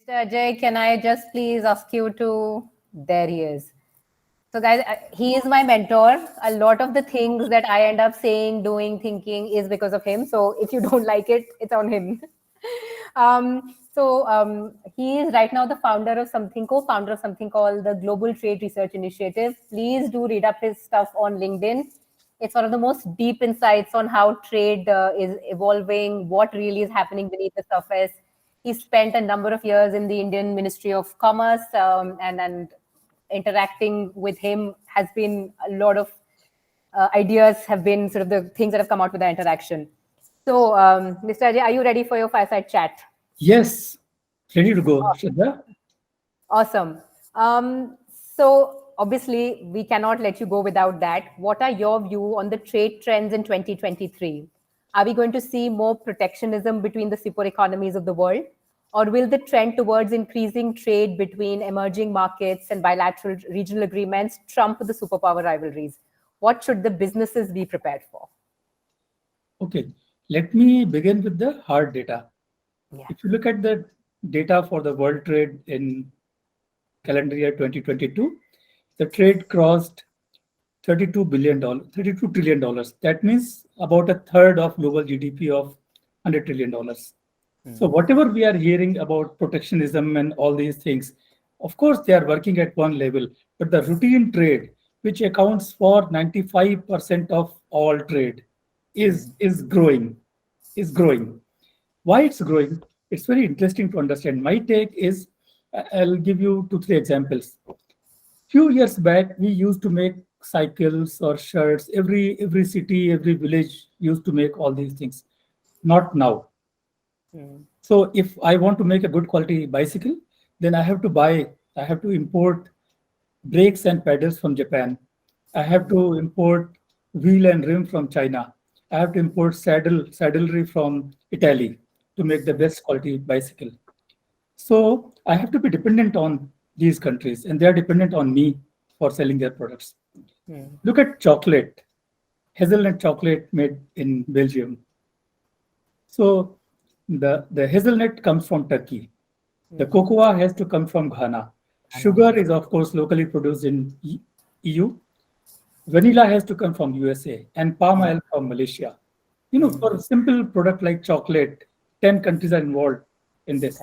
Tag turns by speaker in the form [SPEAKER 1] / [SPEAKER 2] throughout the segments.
[SPEAKER 1] Mr. Ajay, can I just please ask you to... There he is. So guys, he is my mentor. A lot of the things that I end up saying, doing, thinking is because of him. So if you don't like it, it's on him. He is right now the co-founder of something called the Global Trade Research Initiative. Please do read up his stuff on LinkedIn. It's one of the most deep insights on how trade is evolving, what really is happening beneath the surface. He spent a number of years in the Indian Ministry of Commerce, and interacting with him has been a lot of ideas have been sort of the things that have come out with the interaction. So, Mr. Ajay, are you ready for your fireside chat?
[SPEAKER 2] Yes, ready to go, Shraddha.
[SPEAKER 1] Awesome. So obviously, we cannot let you go without that. What are your view on the trade trends in 2023? Are we going to see more protectionism between the super economies of the world? Or will the trend towards increasing trade between emerging markets and bilateral regional agreements trump the superpower rivalries? What should the businesses be prepared for?
[SPEAKER 2] Okay, let me begin with the hard data.
[SPEAKER 1] Yeah.
[SPEAKER 2] If you look at the data for the world trade in calendar year 2022, the trade crossed $32 billion, $32 trillion. That means about a third of global GDP of $100 trillion. So whatever we are hearing about protectionism and all these things, of course, they are working at one level, but the routine trade, which accounts for 95% of all trade, is growing, is growing. Why it's growing? It's very interesting to understand. My take is, I'll give you 2, 3 examples. Few years back, we used to make cycles or shirts. Every city, every village used to make all these things. Not now. So if I want to make a good quality bicycle, then I have to import brakes and pedals from Japan. I have to import wheel and rim from China. I have to import saddlery from Italy to make the best quality bicycle. So I have to be dependent on these countries, and they are dependent on me for selling their products. Look at chocolate, hazelnut chocolate made in Belgium. So the hazelnut comes from Turkey. The cocoa has to come from Ghana. Sugar is, of course, locally produced in EU. Vanilla has to come from USA, and palm oil from Malaysia. You know, for a simple product like chocolate, 10 countries are involved in this.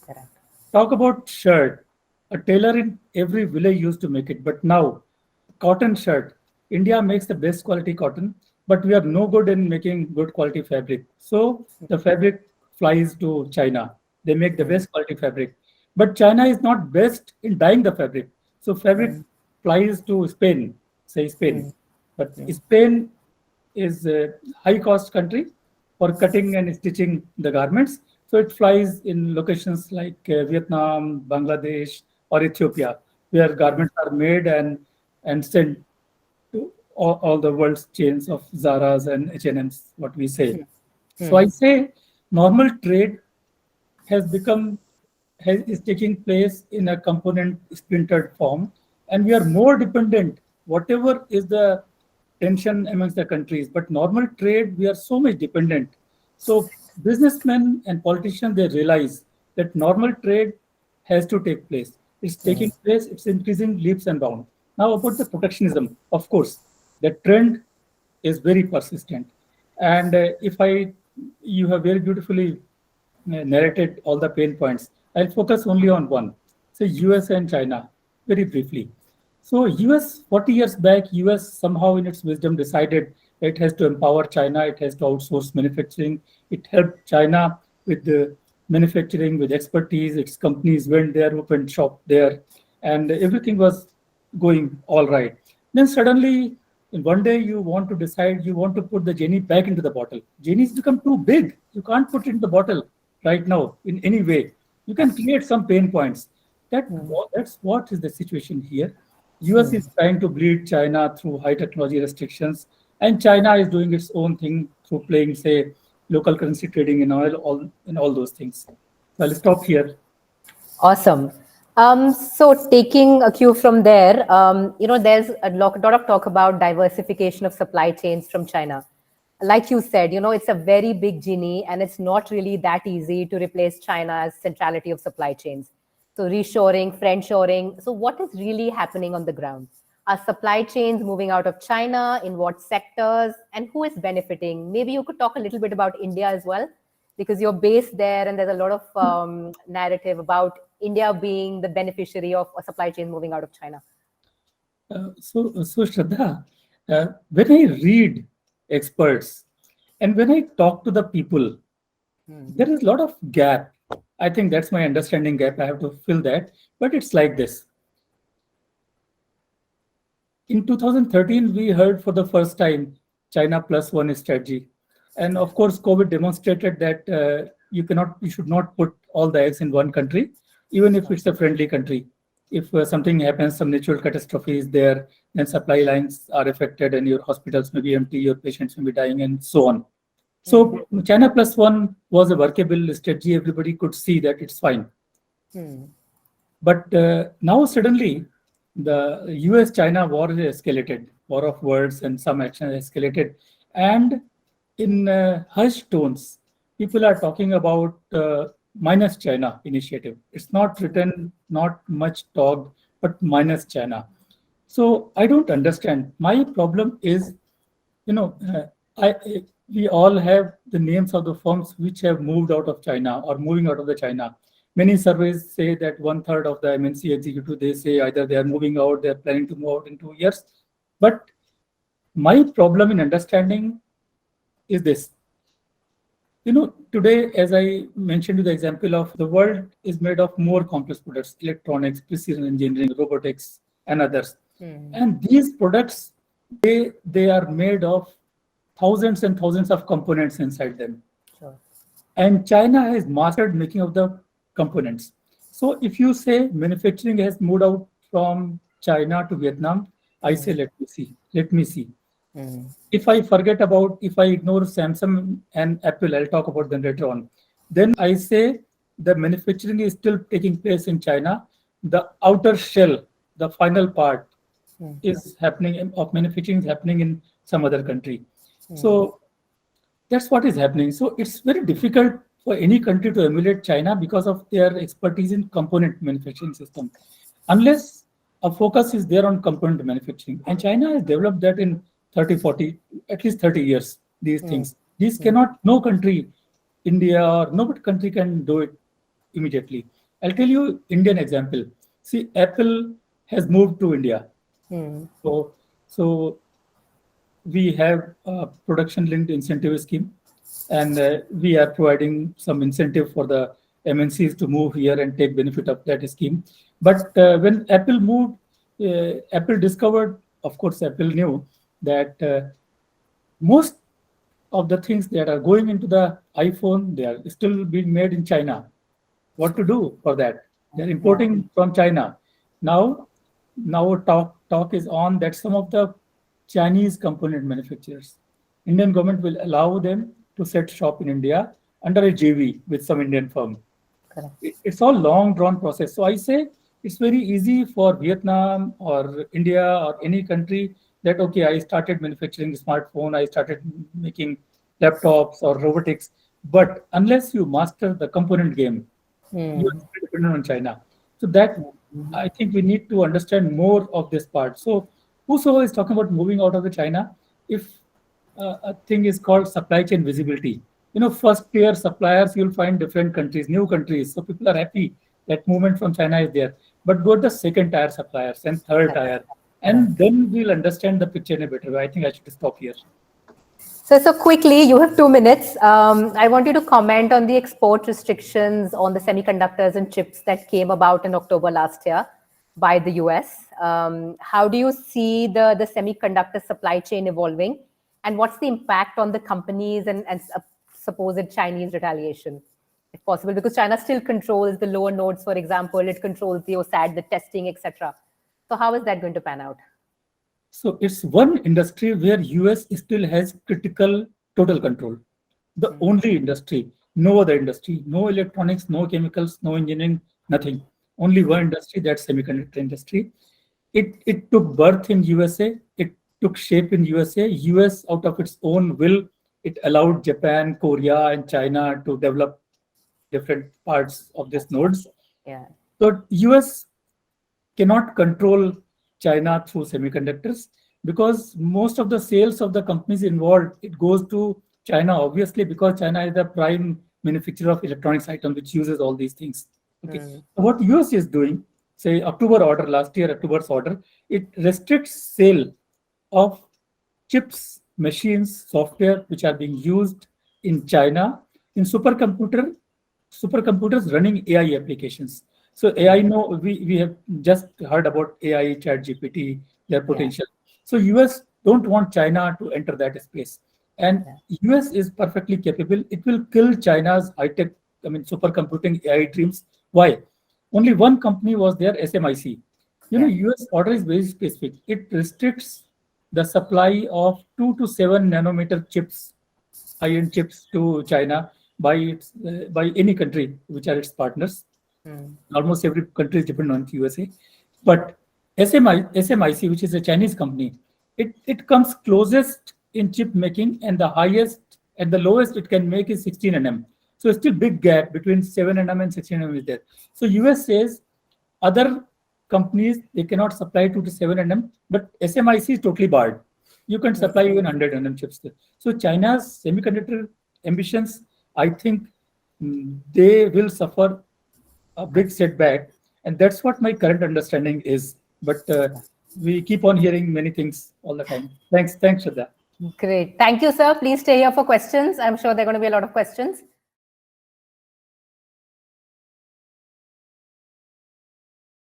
[SPEAKER 1] Correct.
[SPEAKER 2] Talk about shirt. A tailor in every village used to make it, but now cotton shirt. India makes the best quality cotton, but we are no good in making good quality fabric. So the fabric flies to China. They make the best quality fabric. But China is not best in dyeing the fabric. So fabric flies to Spain, say Spain. But Spain is a high cost country for cutting and stitching the garments. So it flies in locations like Vietnam, Bangladesh, or Ethiopia, where garments are made and sent to all the world's chains of Zara's and H&M's, what we say. So I say normal trade has become is taking place in a component splintered form, and we are more dependent, whatever is the tension amongst the countries. But normal trade, we are so much dependent. So businessmen and politicians, they realize that normal trade has to take place. It's taking place, it's increasing leaps and bounds. Now about the protectionism, of course, the trend is very persistent. And you have very beautifully narrated all the pain points. I'll focus only on one. So US and China, very briefly. So US, 40 years back, US somehow in its wisdom decided it has to empower China, it has to outsource manufacturing. It helped China with the manufacturing, with expertise. Its companies went there, opened shop there, and everything was going all right. Then suddenly, in one day, you want to decide you want to put the genie back into the bottle. Genie's become too big. You can't put it in the bottle right now in any way. You can create some pain points. That's what is the situation here. US is trying to bleed China through high technology restrictions, and China is doing its own thing through playing, say, local currency trading in oil, and all those things. So I'll stop here.
[SPEAKER 1] Awesome. So taking a cue from there, there's a lot of talk about diversification of supply chains from China. like you said, it's a very big genie, and it's not really that easy to replace China as centrality of supply chains. So reshoring, friendshoring. So what is really happening on the ground? Are supply chains moving out of China? In what sectors? And who is benefiting? Maybe you could talk a little bit about India as well, because you're based there, and there's a lot of narrative about India being the beneficiary of a supply chain moving out of China.
[SPEAKER 2] So Shraddha, when I read experts and when I talk to the people, there is a lot of gap. I think that's my understanding gap. I have to fill that. But it's like this. In 2013, we heard for the first time China plus one strategy. And of course, COVID demonstrated that you should not put all the eggs in one country, even if it's a friendly country. If something happens, some natural catastrophe is there, then supply lines are affected and your hospitals may be empty, your patients may be dying, and so on. So China plus one was a workable strategy. Everybody could see that it's fine. But now suddenly the US-China war has escalated, war of words and some action has escalated. And in hushed tones, people are talking about minus China initiative. It's not written, not much talked, but minus China. So I don't understand. My problem is, we all have the names of the firms which have moved out of China or moving out of the China. Many surveys say that 1/3 of the MNC executive, they say either they are moving out, they are planning to move out in 2 years. But my problem in understanding is this. Today, as I mentioned you the example of the world is made of more complex products, electronics, precision engineering, robotics, and others. And these products, they are made of thousands and thousands of components inside them.
[SPEAKER 1] Sure.
[SPEAKER 2] And China has mastered making of the components. So if you say manufacturing has moved out from China to Vietnam, I say, let me see. If I ignore Samsung and Apple, I'll talk about them later on. Then I say the manufacturing is still taking place in China. The outer shell, the final part is happening of manufacturing is happening in some other country. So that's what is happening. So it's very difficult for any country to emulate China because of their expertise in component manufacturing system, unless a focus is there on component manufacturing. And China has developed that in 30, 40, at least 30 years, these things. These cannot, no country, India or no country can do it immediately. I'll tell you Indian example. See, Apple has moved to India. So we have a production linked incentive scheme, and we are providing some incentive for the MNCs to move here and take benefit of that scheme. But when Apple moved, Apple discovered, of course, Apple knew that most of the things that are going into the iPhone, they are still being made in China. What to do for that? They're importing from China. Now talk is on that some of the Chinese component manufacturers, Indian government will allow them to set shop in India under a JV with some Indian firm.
[SPEAKER 1] Correct.
[SPEAKER 2] It's all long drawn process. So I say it's very easy for Vietnam or India or any country that, okay, I started manufacturing smartphone, I started making laptops or robotics, but unless you master the component game, you are still dependent on China. So that I think we need to understand more of this part. So whosoever is talking about moving out of the China, if a thing is called supply chain visibility, first tier suppliers, you'll find different countries, new countries. So people are happy that movement from China is there. But go to the second tier suppliers and third tier, and then we'll understand the picture in a better way. I think I should stop here.
[SPEAKER 1] So quickly, you have 2 minutes. I want you to comment on the export restrictions on the semiconductors and chips that came about in October last year by the US. How do you see the semiconductor supply chain evolving? And what's the impact on the companies and supposed Chinese retaliation, if possible? Because China still controls the lower nodes, for example, it controls the OSAT, the testing, etc. So how is that going to pan out?
[SPEAKER 2] So it's one industry where US still has critical total control. The only industry, no other industry, no electronics, no chemicals, no engineering, nothing. Only one industry, that's semiconductor industry. It took birth in USA. It took shape in USA. US, out of its own will, it allowed Japan, Korea, and China to develop different parts of these nodes.
[SPEAKER 1] Yeah.
[SPEAKER 2] So US cannot control China through semiconductors because most of the sales of the companies involved, it goes to China, obviously, because China is the prime manufacturer of electronics items, which uses all these things. Okay. So what US is doing, say October order, last year October's order, it restricts sale of chips, machines, software which are being used in China in supercomputers running AI applications. So AI, no, we have just heard about AI, Chat GPT, their potential. So US don't want China to enter that space. And US is perfectly capable. It will kill China's high-tech, I mean, supercomputing AI dreams. Why? Only one company was there, SMIC. US order is very specific. It restricts the supply of 2 to 7 nanometer chips, high-end chips to China by any country which are its partners. Almost every country is dependent on USA. But SMIC, which is a Chinese company, it comes closest in chip making, and the highest and the lowest it can make is 16 nm. So it's still big gap between 7 nm and 16 nm is there. So US says other companies, they cannot supply 2 to 7 nm, but SMIC is totally barred. You can supply even 100 nm chips there. So China's semiconductor ambitions, I think, they will suffer a big setback, and that's what my current understanding is. But we keep on hearing many things all the time. Thanks, Shraddha.
[SPEAKER 1] Great. Thank you, sir. Please stay here for questions. I'm sure there are going to be a lot of questions.